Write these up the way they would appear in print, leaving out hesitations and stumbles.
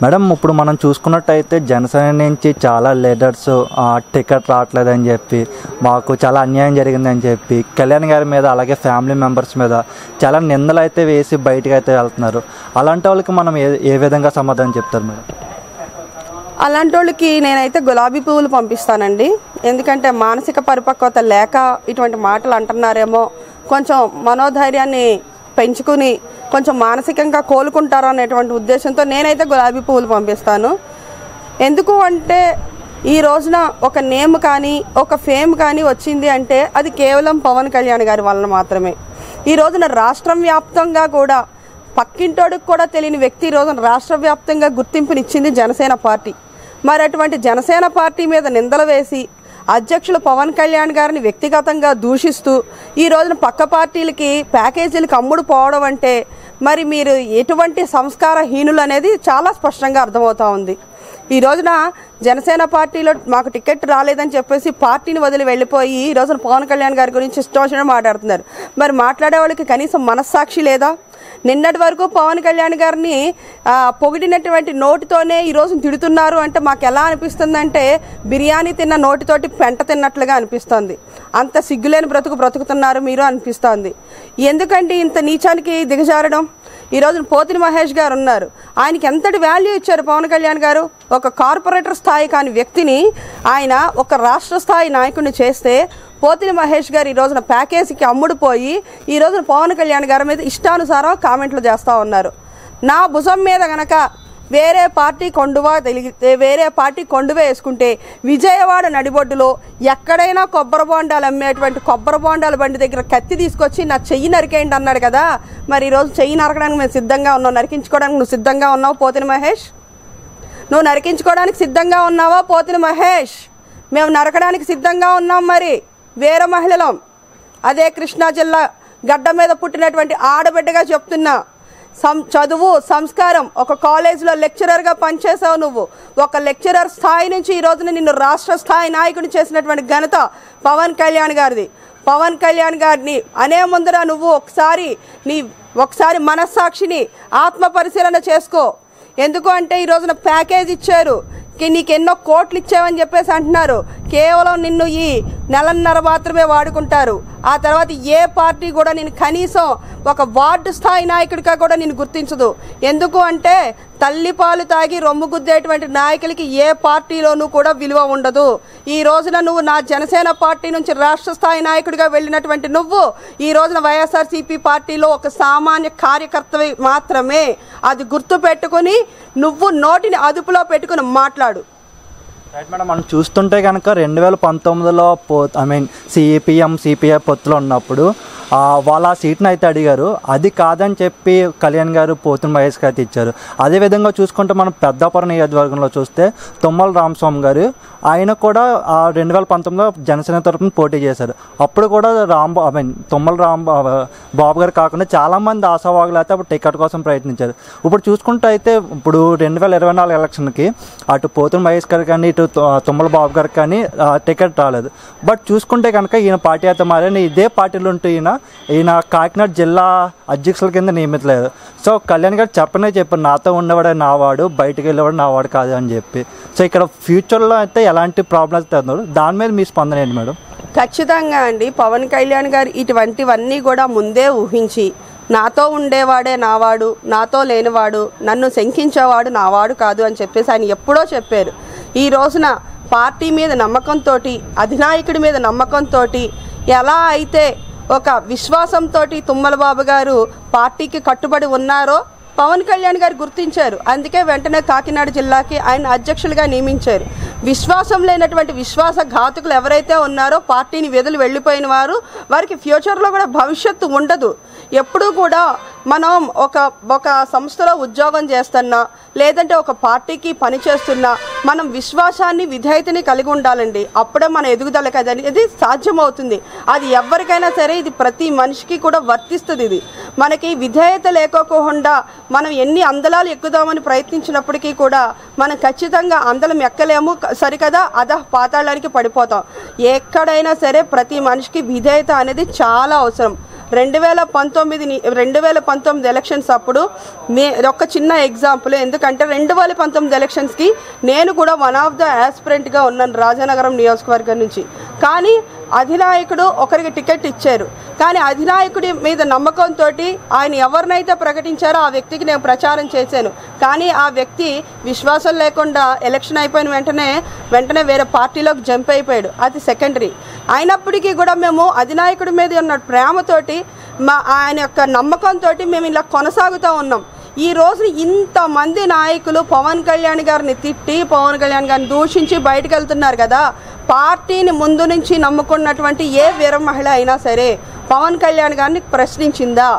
Madam ఇప్పుడు మనం చూసుకున్నట్టయితే జనసేన నుంచి చాలా లీడర్స్ టికెట్ రావట్లేదని చెప్పి మాకు చాలా అన్యాయం జరిగిందని చెప్పి కళ్యాణ్ గారి మీద అలాగే ఫ్యామిలీ మెంబర్స్ మీద చాలా నిందలు అయితే వేసి బయటకు అయితే వెళ్తున్నారు. అలాంటి వాళ్ళకి మనం ఏ విధంగా సమాధానం చెప్తారు మేడం? అలాంటి వాళ్ళకి నేనైతే గులాబీ పువ్వులు పంపిస్తానండి. ఎందుకంటే మానసిక పరిపక్వత లేక ఇటువంటి మాటలు అంటున్నారేమో, కొంచెం మనోధైర్యాన్ని పెంచుకుని కొంచెం మానసికంగా కోలుకుంటారు అనేటువంటి ఉద్దేశంతో నేనైతే గులాబీ పువ్వులు పంపిస్తాను. ఎందుకు అంటే ఈ రోజున ఒక నేమ్ కానీ ఒక ఫేమ్ కానీ వచ్చింది అంటే అది కేవలం పవన్ కళ్యాణ్ గారి వలన మాత్రమే. ఈ రోజున రాష్ట్రం వ్యాప్తంగా కూడా పక్కింటోడికి కూడా తెలియని వ్యక్తి ఈ రోజున రాష్ట్ర వ్యాప్తంగా గుర్తింపునిచ్చింది జనసేన పార్టీ. మరి అటువంటి జనసేన పార్టీ మీద నిందలు వేసి అధ్యక్షులు పవన్ కళ్యాణ్ గారిని వ్యక్తిగతంగా దూషిస్తూ ఈ రోజున పక్క పార్టీలకి ప్యాకేజీలకు అమ్ముడు పోవడం అంటే మరి మీరు ఎటువంటి సంస్కారహీనులు అనేది చాలా స్పష్టంగా అర్థమవుతా ఉంది. ఈ రోజున జనసేన పార్టీలో మాకు టికెట్ రాలేదని చెప్పేసి పార్టీని వదిలి వెళ్ళిపోయి ఈ రోజున పవన్ కళ్యాణ్ గారి గురించి ఇష్టం వచ్చినట్టు మాట్లాడుతున్నారు. మరి మాట్లాడే వాళ్ళకి కనీసం మనస్సాక్షి లేదా? నిన్నటి వరకు పవన్ కళ్యాణ్ గారిని పొగిడినటువంటి నోటితోనే ఈ రోజు తిడుతున్నారు అంటే మాకు ఎలా అనిపిస్తుందంటే బిర్యానీ తిన్న నోటితోటి పెంట తిన్నట్లుగా అనిపిస్తుంది. అంత సిగ్గులేని బ్రతుకుతున్నారు మీరు అనిపిస్తుంది. ఎందుకంటే ఇంత నీచానికి దిగజారడం? ఈ రోజున పోతిని మహేష్ గారు ఉన్నారు, ఆయనకి ఎంతటి వాల్యూ ఇచ్చారు పవన్ కళ్యాణ్ గారు. ఒక కార్పొరేటర్ స్థాయి కాని వ్యక్తిని ఆయన ఒక రాష్ట్ర స్థాయి నాయకుడిని చేస్తే పోతిని మహేష్ గారు ఈ రోజున ప్యాకేజీకి అమ్ముడుపోయి ఈ రోజున పవన్ కళ్యాణ్ గారి మీద ఇష్టానుసారం కామెంట్లు చేస్తూ ఉన్నారు. నా భుజం మీద గనక వేరే పార్టీ కొండువ వేసుకుంటే విజయవాడ నడిబొడ్డులో ఎక్కడైనా కొబ్బరి బోండాలు అమ్మేటువంటి కొబ్బరి బోండాల బండి దగ్గర కత్తి తీసుకొచ్చి నా చెయ్యి నరికేయండి అన్నాడు కదా. మరి ఈరోజు చెయ్యి నరకడానికి మేము సిద్ధంగా ఉన్నాం. నరికించుకోవడానికి నువ్వు సిద్ధంగా ఉన్నావు పోతిని మహేష్? నువ్వు నరికించుకోవడానికి సిద్ధంగా ఉన్నావా పోతిని మహేష్? మేము నరకడానికి సిద్ధంగా ఉన్నాం. మరి వేరే మహిళలం, అదే కృష్ణా జిల్లా గడ్డ మీద పుట్టినటువంటి ఆడబిడ్డగా చెప్తున్నా. చదువు సంస్కారం, ఒక కాలేజీలో లెక్చరర్గా పనిచేసావు నువ్వు. ఒక లెక్చరర్ స్థాయి నుంచి ఈ రోజున నిన్ను రాష్ట్ర స్థాయి నాయకుడిని చేసినటువంటి ఘనత పవన్ కళ్యాణ్ గారిది. పవన్ కళ్యాణ్ గారిని అనే ముందర నువ్వు ఒకసారి మనస్సాక్షిని ఆత్మ పరిశీలన చేసుకో. ఎందుకు అంటే ఈ రోజున ప్యాకేజ్ ఇచ్చారు, నీకు ఎన్నో కోట్లు ఇచ్చావని చెప్పేసి అంటున్నారు. కేవలం నిన్ను ఈ నెలన్నర మాత్రమే వాడుకుంటారు. ఆ తర్వాత ఏ పార్టీ కూడా నేను కనీసం ఒక వార్డు స్థాయి నాయకుడిగా కూడా నేను గుర్తించదు. ఎందుకు అంటే తల్లిపాలు తాగి రొమ్ము గుద్దేటువంటి నాయకులకి ఏ పార్టీలోనూ కూడా విలువ ఉండదు. ఈ రోజున నువ్వు నా జనసేన పార్టీ నుంచి రాష్ట్ర స్థాయి నాయకుడిగా వెళ్ళినటువంటి నువ్వు ఈ రోజున వైఎస్ఆర్సీపీ పార్టీలో ఒక సామాన్య కార్యకర్తవి మాత్రమే. అది గుర్తు పెట్టుకుని నువ్వు నోటిని అదుపులో పెట్టుకుని మాట్లాడు. రైట్ మేడం, మనం చూస్తుంటే కనుక 2019లో సిపిఐ పొత్తులో ఉన్నప్పుడు వాళ్ళ ఆ సీట్ని అయితే అడిగారు. అది కాదని చెప్పి కళ్యాణ్ గారు పోతిని మహేష్కి అయితే ఇచ్చారు. అదేవిధంగా చూసుకుంటే మనం పెద్దాపురం నియోజకవర్గంలో చూస్తే తుమ్మల రామస్వామి గారు ఆయన కూడా 2019లో జనసేన తరఫున పోటీ చేశారు. అప్పుడు కూడా తుమ్మల బాబు గారు కాకుండా చాలామంది ఆశావాగులు అయితే అప్పుడు టికెట్ కోసం ప్రయత్నించారు. ఇప్పుడు చూసుకుంటే అయితే ఇప్పుడు 2024 ఎలక్షన్కి అటు పోతిని మహేష్ గారు కానీ ఇటు తుమ్మల బాబు గారికి కానీ టికెట్ రాలేదు. బట్ చూసుకుంటే కనుక ఈయన పార్టీ అయితే మారని ఇదే పార్టీలో ఉంటూ ఈయన కాకినాడ జిల్లా అధ్యక్షుల కింద నియమితలేదు. సో కళ్యాణ్ గారు చెప్పారు, నాతో ఉన్నవాడే నావాడు, బయటకు వెళ్ళేవాడు నావాడు కాదు అని చెప్పి. సో ఇక్కడ ఫ్యూచర్లో అయితే ఎలాంటి ప్రాబ్లమ్స్ తెస్తున్నారు, దాని మీద మీ స్పందన ఏంటి మేడం? ఖచ్చితంగా అండి, పవన్ కళ్యాణ్ గారు ఇటువంటివన్నీ కూడా ముందే ఊహించి నాతో ఉండేవాడే నావాడు, నాతో లేనివాడు, నన్ను శంకించేవాడు నావాడు కాదు అని చెప్పేసి ఆయన ఎప్పుడో చెప్పారు. ఈ రోజున పార్టీ మీద నమ్మకంతో, అధినాయకుడి మీద నమ్మకంతో, ఎలా అయితే ఒక విశ్వాసంతో తుమ్మల బాబు గారు పార్టీకి కట్టుబడి ఉన్నారో పవన్ కళ్యాణ్ గారు గుర్తించారు. అందుకే వెంటనే కాకినాడ జిల్లాకి ఆయన అధ్యక్షులుగా నియమించారు. విశ్వాసం లేనటువంటి విశ్వాసఘాతకులు ఎవరైతే ఉన్నారో పార్టీని వెదిలి వెళ్ళిపోయిన వారికి ఫ్యూచర్లో కూడా భవిష్యత్తు ఉండదు. ఎప్పుడూ కూడా మనం ఒక సంస్థలో ఉద్యోగం చేస్తున్నా లేదంటే ఒక పార్టీకి పని చేస్తున్నా మనం విశ్వాసాన్ని విధేయతని కలిగి ఉండాలండి. అప్పుడే మన ఎదుగుదల అనేది సాధ్యమవుతుంది. అది ఎవరికైనా సరే, ఇది ప్రతి మనిషికి కూడా వర్తిస్తుంది. ఇది మనకి విధేయత లేకోకుండా మనం ఎన్ని అందలాలు ఎక్కుదామని ప్రయత్నించినప్పటికీ కూడా మనం ఖచ్చితంగా అందలం ఎక్కలేము సరికదా, పాతాళానికి పడిపోతాం. ఎక్కడైనా సరే ప్రతి మనిషికి విధేయత అనేది చాలా అవసరం. 2019 ఎలక్షన్స్ అప్పుడు ఒక చిన్న ఎగ్జాంపుల్, ఎందుకంటే 2019 ఎలక్షన్స్కి నేను కూడా వన్ ఆఫ్ ద ఆస్పిరెంట్గా ఉన్నాను రాజానగరం నియోజకవర్గం నుంచి. కానీ అధినాయకుడు ఒకరికి టికెట్ ఇచ్చారు, కానీ అధినాయకుడి మీద నమ్మకంతో ఆయన ఎవరినైతే ప్రకటించారో ఆ వ్యక్తికి నేను ప్రచారం చేశాను. కానీ ఆ వ్యక్తి విశ్వాసం లేకుండా ఎలక్షన్ అయిపోయిన వెంటనే వేరే పార్టీలోకి జంప్ అయిపోయాడు. అది సెకండరీ. అయినప్పటికీ కూడా మేము అధినాయకుడి మీద ఉన్న ప్రేమతోటి ఆయన యొక్క నమ్మకంతో మేము ఇలా కొనసాగుతూ ఉన్నాం. ఈ రోజు ఇంతమంది నాయకులు పవన్ కళ్యాణ్ గారిని తిట్టి, పవన్ కళ్యాణ్ గారిని దూషించి బయటకు వెళ్తున్నారు కదా. పార్టీని ముందు నుంచి నమ్ముకున్నటువంటి ఏ వీర మహిళ అయినా సరే పవన్ కళ్యాణ్ గారిని ప్రశ్నించిందా?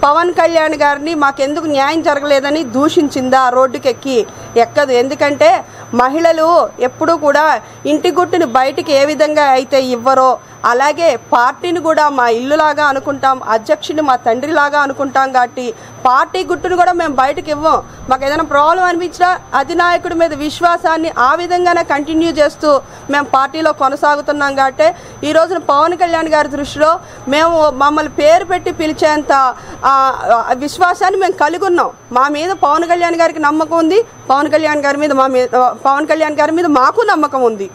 పవన్ కళ్యాణ్ గారిని మాకెందుకు న్యాయం జరగలేదని దూషించిందా? రోడ్డుకెక్కి ఎక్కదు. ఎందుకంటే మహిళలు ఎప్పుడూ కూడా ఇంటి గుట్టుని బయటికి ఏ విధంగా అయితే ఇవ్వరో అలాగే పార్టీని కూడా మా ఇల్లులాగా అనుకుంటాం, అధ్యక్షుడిని మా తండ్రిలాగా అనుకుంటాం. కాబట్టి పార్టీ గుట్టును కూడా మేము బయటకు ఇవ్వం. మాకు ఏదైనా ప్రాబ్లం అనిపించినా అధినాయకుడి మీద విశ్వాసాన్ని ఆ విధంగానే కంటిన్యూ చేస్తూ మేము పార్టీలో కొనసాగుతున్నాం. కాబట్టి ఈ రోజున పవన్ కళ్యాణ్ గారి దృష్టిలో మేము మమ్మల్ని పేరు పెట్టి పిలిచేంత విశ్వాసాన్ని మేము కలిగి ఉన్నాం. మా మీద పవన్ కళ్యాణ్ గారికి నమ్మకం ఉంది, పవన్ కళ్యాణ్ గారి మీద మాకు నమ్మకం ఉంది.